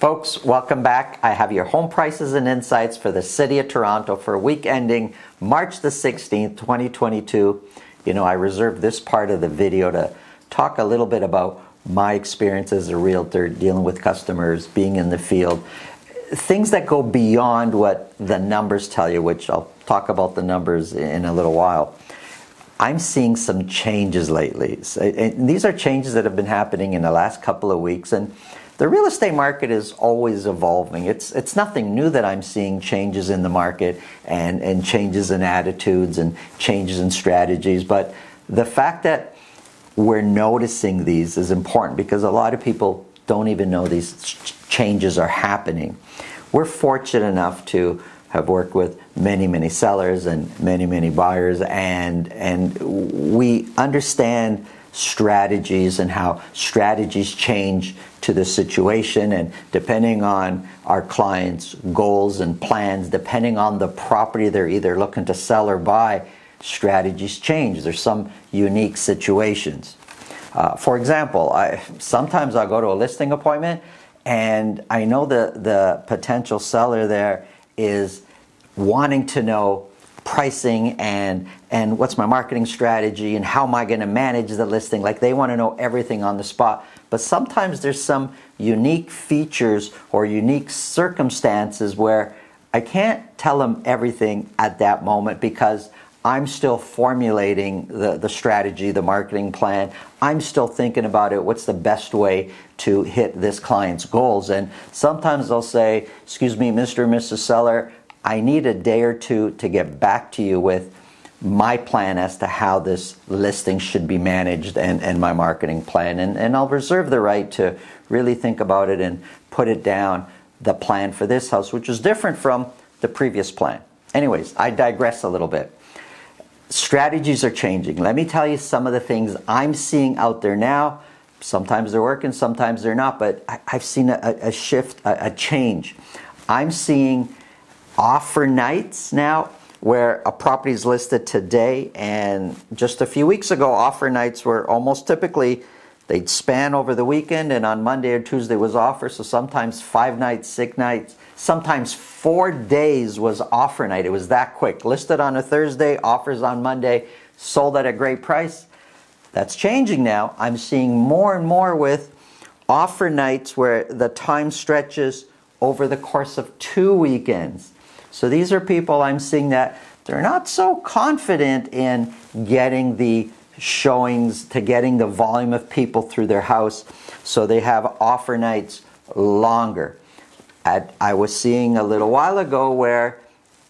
Folks, welcome back. I have your home prices and insights for the City of Toronto for week ending March the 16th, 2022. You know, I reserved this part of the video to talk a little bit about my experience as a realtor, dealing with customers, being in the field, things that go beyond what the numbers tell you, which I'll talk about the numbers in a little while. I'm seeing some changes lately. And these are changes that have been happening in the last couple of weeks, and the real estate market is always evolving. It's nothing new that I'm seeing changes in the market and changes in attitudes and changes in strategies, but the fact that we're noticing these is important because a lot of people don't even know these changes are happening. We're fortunate enough to have worked with many sellers and many buyers, and we understand strategies and how strategies change to the situation, and depending on our clients' goals and plans, depending on the property they're either looking to sell or buy, strategies change. There's some unique situations. For example, sometimes I'll go to a listing appointment and I know the potential seller there is wanting to know pricing and what's my marketing strategy and how am I going to manage the listing. Like, they want to know everything on the spot. But sometimes there's some unique features or unique circumstances where I can't tell them everything at that moment because I'm still formulating the strategy, the marketing plan. I'm still thinking about it. What's the best way to hit this client's goals? And sometimes they'll say, excuse me, Mr. or Mrs. Seller, I need a day or two to get back to you with my plan as to how this listing should be managed and my marketing plan. And I'll reserve the right to really think about it and put it down, the plan for this house, which is different from the previous plan. Anyways, I digress a little bit. Strategies are changing. Let me tell you some of the things I'm seeing out there now. Sometimes they're working, sometimes they're not, but I've seen a shift, a change. I'm seeing offer nights now where a property is listed today, and just a few weeks ago offer nights were almost typically they'd span over the weekend, and on Monday or Tuesday was offer. So sometimes 5 nights, 6 nights, sometimes 4 days was offer night. It was that quick. Listed on a Thursday, offers on Monday, sold at a great price. That's changing now. I'm seeing more and more with offer nights where the time stretches over the course of 2 weekends. So these are people I'm seeing that they're not so confident in getting the showings, to getting the volume of people through their house, so they have offer nights longer. I was seeing a little while ago where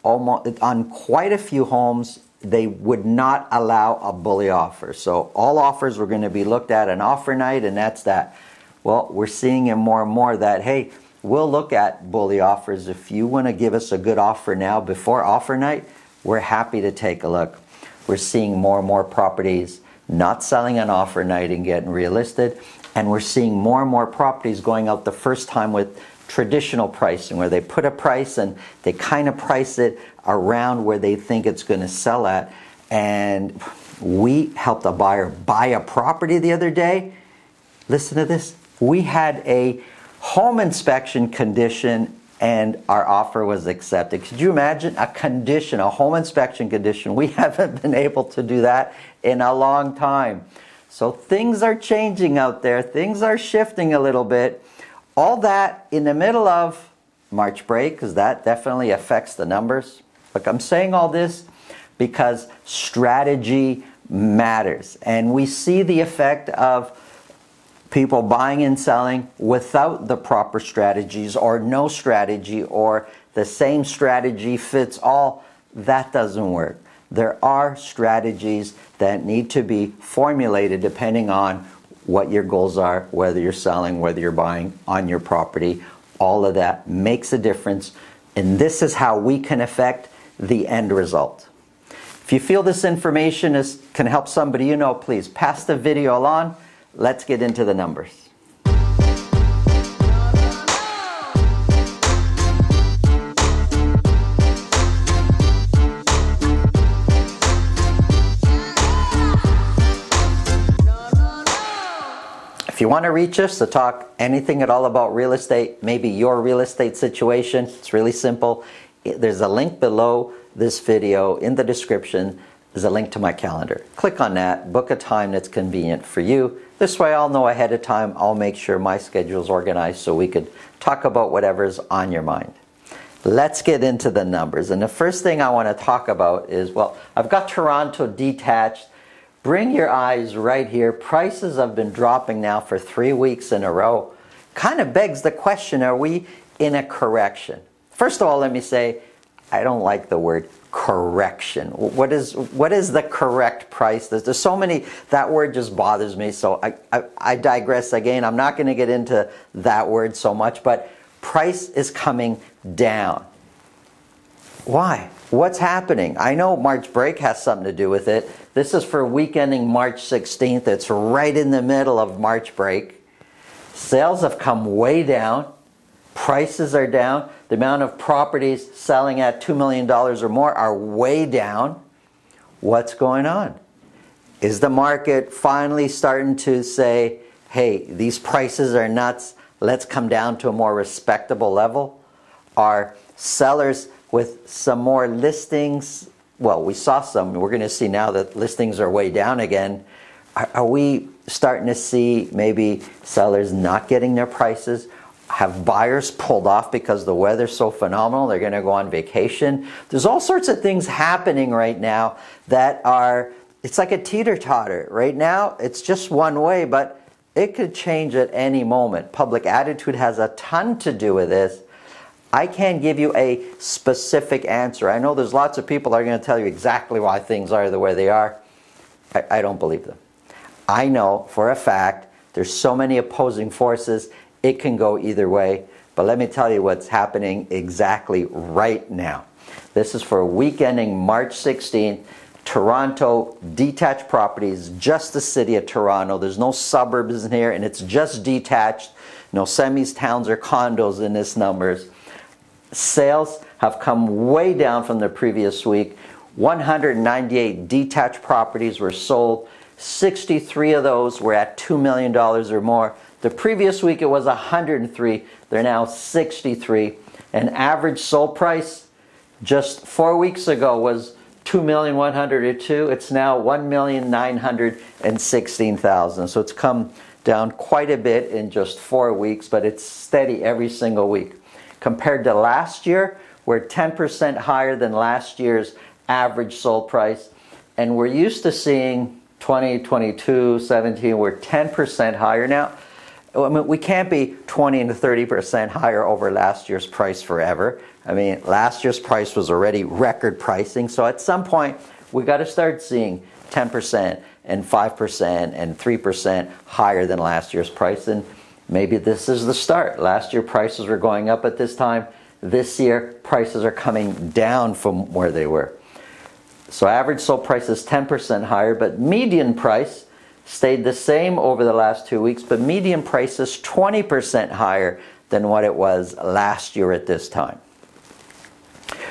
almost on quite a few homes they would not allow a bully offer. So all offers were going to be looked at an offer night, and that's that. Well, we're seeing it more and more that, hey, we'll look at bully offers. If you want to give us a good offer now before offer night, we're happy to take a look. We're seeing more and more properties not selling on offer night and getting relisted. And we're seeing more and more properties going out the first time with traditional pricing, where they put a price and they kind of price it around where they think it's going to sell at. And we helped a buyer buy a property the other day. Listen to this. We had a home inspection condition and our offer was accepted. Could you imagine a condition, a home inspection condition? We haven't been able to do that in a long time. So things are changing out there. Things are shifting a little bit. All that in the middle of March break, because that definitely affects the numbers. Look, I'm saying all this because strategy matters. And we see the effect of people buying and selling without the proper strategies, or no strategy, or the same strategy fits all. That doesn't work. There are strategies that need to be formulated depending on what your goals are, whether you're selling, whether you're buying on your property. All of that makes a difference, and this is how we can affect the end result. If you feel this information can help somebody you know, please pass the video along. Let's get into the numbers. If you want to reach us to talk anything at all about real estate, maybe your real estate situation, it's really simple. There's a link below this video in the description. There's a link to my calendar. Click on that, book a time that's convenient for you. This way I'll know ahead of time. I'll make sure my schedule's organized so we could talk about whatever's on your mind. Let's get into the numbers. And the first thing I want to talk about is, well, I've got Toronto detached. Bring your eyes right here. Prices have been dropping now for 3 weeks in a row. Kind of begs the question, are we in a correction? First of all, let me say, I don't like the word correction. What is the correct price? There's so many, that word just bothers me, so I digress again. I'm not going to get into that word so much, but price is coming down. Why? What's happening? I know March break has something to do with it. This is for week ending March 16th. It's right in the middle of March break. Sales have come way down. Prices are down. The amount of properties selling at $2 million or more are way down. What's going on? Is the market finally starting to say, hey, these prices are nuts, let's come down to a more respectable level? Are sellers with some more listings, well, we saw some, we're going to see now that listings are way down again. Are we starting to see maybe sellers not getting their prices? Have buyers pulled off because the weather's so phenomenal, they're going to go on vacation? There's all sorts of things happening right now that are, it's like a teeter-totter. Right now, it's just one way, but it could change at any moment. Public attitude has a ton to do with this. I can't give you a specific answer. I know there's lots of people that are going to tell you exactly why things are the way they are. I don't believe them. I know for a fact there's so many opposing forces. It can go either way, but let me tell you what's happening exactly right now. This is for week ending March 16th. Toronto detached properties, just the city of Toronto. There's no suburbs in here, and it's just detached. No semis, towns, or condos in this numbers. Sales have come way down from the previous week. 198 detached properties were sold. 63 of those were at $2 million or more. The previous week it was 103. They're now 63. An average sold price just 4 weeks ago was $2,102,000. It's now $1,916,000. So it's come down quite a bit in just 4 weeks, but it's steady every single week. Compared to last year, we're 10% higher than last year's average sold price. And we're used to seeing 20, 22, 17, we're 10% higher now. I mean, we can't be 20 to 30% higher over last year's price forever. I mean, last year's price was already record pricing. So at some point, we got to start seeing 10% and 5% and 3% higher than last year's price. And maybe this is the start. Last year prices were going up at this time. This year prices are coming down from where they were. So average sold price is 10% higher, but median price stayed the same over the last 2 weeks, but median price is 20% higher than what it was last year at this time.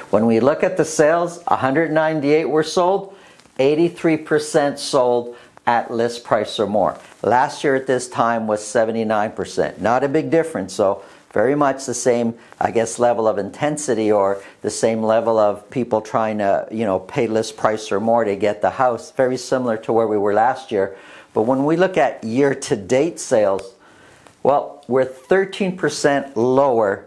When we look at the sales, 198 were sold, 83% sold at list price or more. Last year at this time was 79%. Not a big difference, so very much the same, I guess, level of intensity or the same level of people trying to, pay list price or more to get the house. Very similar to where we were last year. But when we look at year-to-date sales, well, we're 13% lower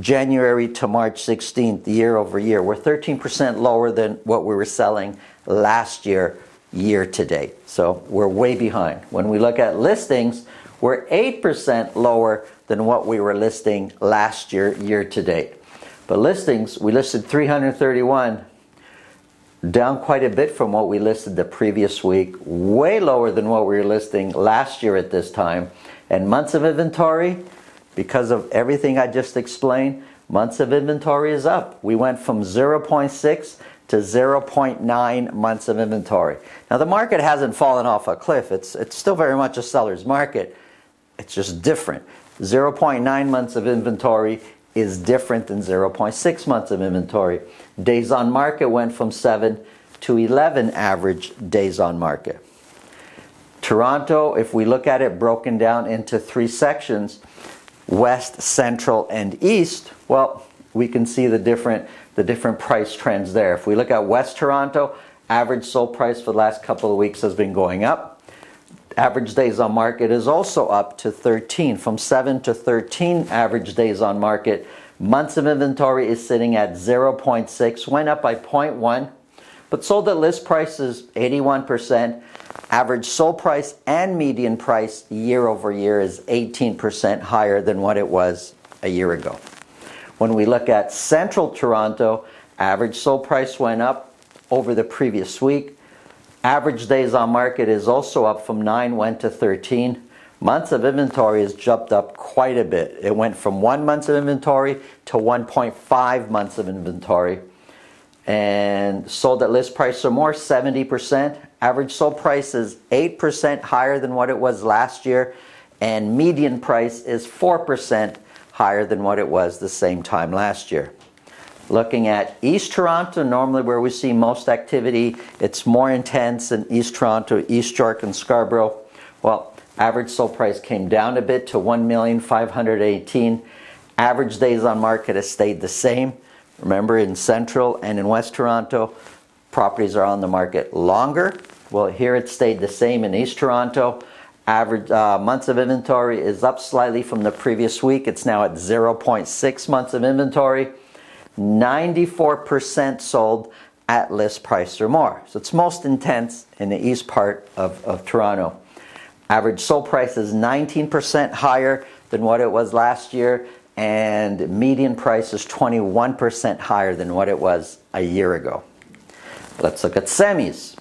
January to March 16th, year over year. We're 13% lower than what we were selling last year, year-to-date. So we're way behind. When we look at listings, we're 8% lower than what we were listing last year, year-to-date. But listings, we listed 331, down quite a bit from what we listed the previous week, way lower than what we were listing last year at this time. And months of inventory, because of everything I just explained, months of inventory is up. We went from 0.6 to 0.9 months of inventory. Now the market hasn't fallen off a cliff. It's still very much a seller's market. It's just different. 0.9 months of inventory is different than 0.6 months of inventory. Days on market went from 7 to 11 average days on market. Toronto, if we look at it broken down into three sections, west, central, and east, well, we can see the different price trends there. If we look at West Toronto, average sold price for the last couple of weeks has been going up. Average days on market is also up to 13, from 7 to 13 average days on market. Months of inventory is sitting at 0.6, went up by 0.1, but sold at list price is 81%. Average sold price and median price year over year is 18% higher than what it was a year ago. When we look at Central Toronto, average sold price went up over the previous week. Average days on market is also up from 9, went to 13. Months of inventory has jumped up quite a bit. It went from 1 month of inventory to 1.5 months of inventory. And sold at list price or more, 70%. Average sold price is 8% higher than what it was last year. And median price is 4% higher than what it was the same time last year. Looking at East Toronto, normally where we see most activity, it's more intense in East Toronto, East York, and Scarborough. Well, average sold price came down a bit to 1,518,000. Average days on market has stayed the same. Remember, in Central and in West Toronto, properties are on the market longer. Well, here it stayed the same in East Toronto. Average months of inventory is up slightly from the previous week. It's now at 0.6 months of inventory. 94% sold at list price or more. So it's most intense in the east part of Toronto. Average sold price is 19% higher than what it was last year, and median price is 21% higher than what it was a year ago. Let's look at semis.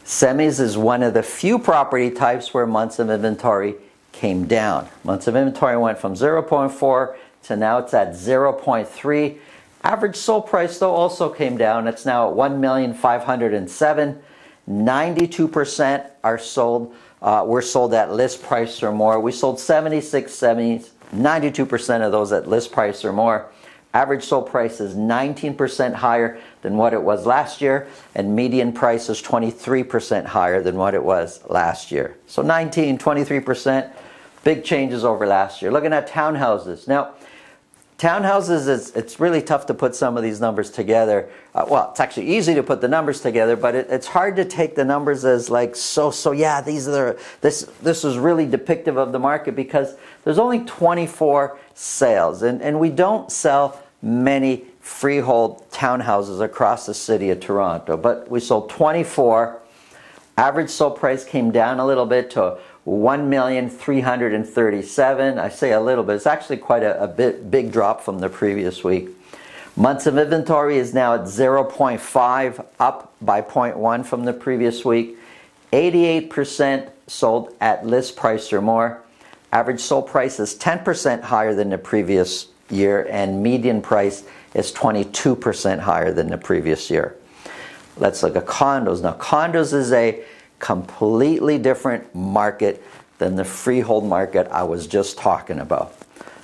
Semis is one of the few property types where months of inventory came down. Months of inventory went from 0.4 to now it's at 0.3. Average sold price, though, also came down. It's now at 1,507,000. 92% are sold. Were sold at list price or more. We sold 76 semis. 92% of those at list price or more. Average sold price is 19% higher than what it was last year, and median price is 23% higher than what it was last year. So 19, 23%, big changes over last year. Looking at townhouses. Now, townhouses, it's really tough to put some of these numbers together. Well, it's actually easy to put the numbers together, but it's hard to take the numbers as like, so yeah, this is really depictive of the market, because there's only 24 sales, and we don't sell many freehold townhouses across the city of Toronto, but we sold 24. Average sold price came down a little bit to 1,337,000. I say a little bit. It's actually quite a big drop from the previous week. Months of inventory is now at 0.5, up by 0.1 from the previous week. 88% sold at list price or more. Average sold price is 10% higher than the previous year, and median price is 22% higher than the previous year. Let's look at condos. Now, condos is a completely different market than the freehold market I was just talking about.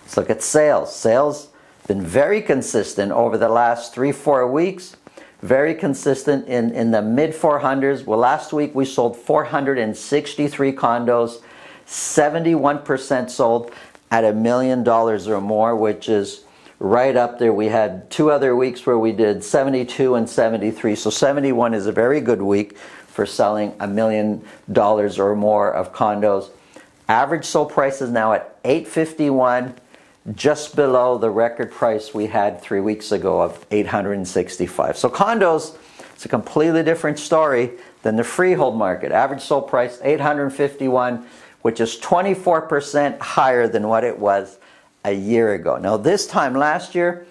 Let's look at sales. Sales been very consistent over the last 3-4 weeks. Very consistent in the mid 400s. Well, last week we sold 463 condos. 71% sold at $1 million or more, which is right up there. We had 2 other weeks where we did 72 and 73. So 71 is a very good week for selling $1 million or more of condos. Average sold price is now at $851, just below the record price we had 3 weeks ago of $865. So condos, it's a completely different story than the freehold market. Average sold price $851, which is 24% higher than what it was a year ago. Now, this time last year,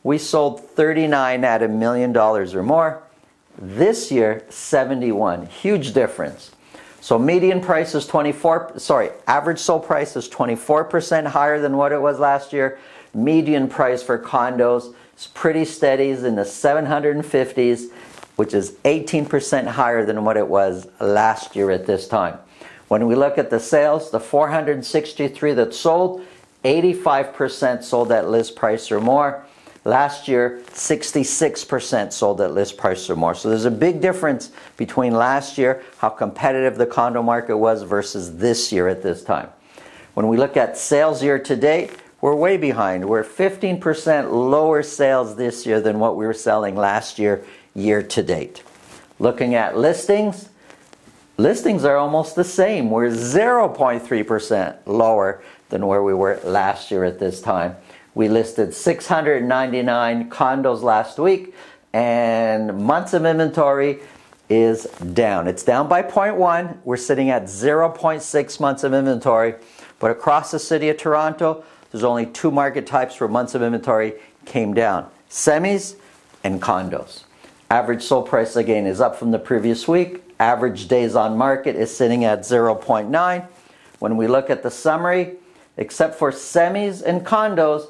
we sold 39 at $1 million or more. This year, 71. Huge difference. So average sold price is 24% higher than what it was last year. Median price for condos is pretty steady, is in the 750s, which is 18% higher than what it was last year at this time. When we look at the sales, the 463 that sold, 85% sold at list price or more. Last year, 66% sold at list price or more. So there's a big difference between last year, how competitive the condo market was, versus this year at this time. When we look at sales year to date, we're way behind. We're 15% lower sales this year than what we were selling last year, year to date. Looking at listings, listings are almost the same. We're 0.3% lower than where we were last year at this time. We listed 699 condos last week, and months of inventory is down. It's down by 0.1. We're sitting at 0.6 months of inventory. But across the city of Toronto, there's only two market types where months of inventory came down: semis and condos. Average sold price again is up from the previous week. Average days on market is sitting at 0.9. When we look at the summary, except for semis and condos,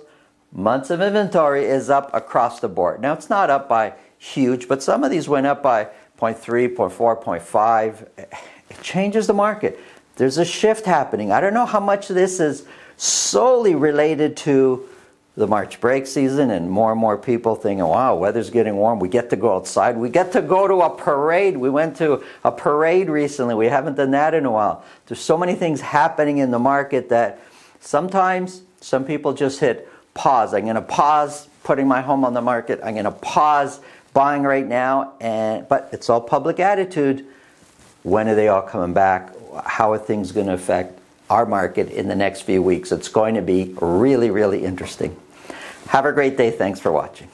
months of inventory is up across the board. Now, it's not up by huge, but some of these went up by 0.3, 0.4, 0.5. It changes the market. There's a shift happening. I don't know how much of this is solely related to the March break season and more people thinking, wow, weather's getting warm. We get to go outside. We get to go to a parade. We went to a parade recently. We haven't done that in a while. There's so many things happening in the market that sometimes some people just hit pause. I'm going to pause putting my home on the market. I'm going to pause buying right now. But it's all public attitude. When are they all coming back? How are things going to affect our market in the next few weeks? It's going to be really, really interesting. Have a great day. Thanks for watching.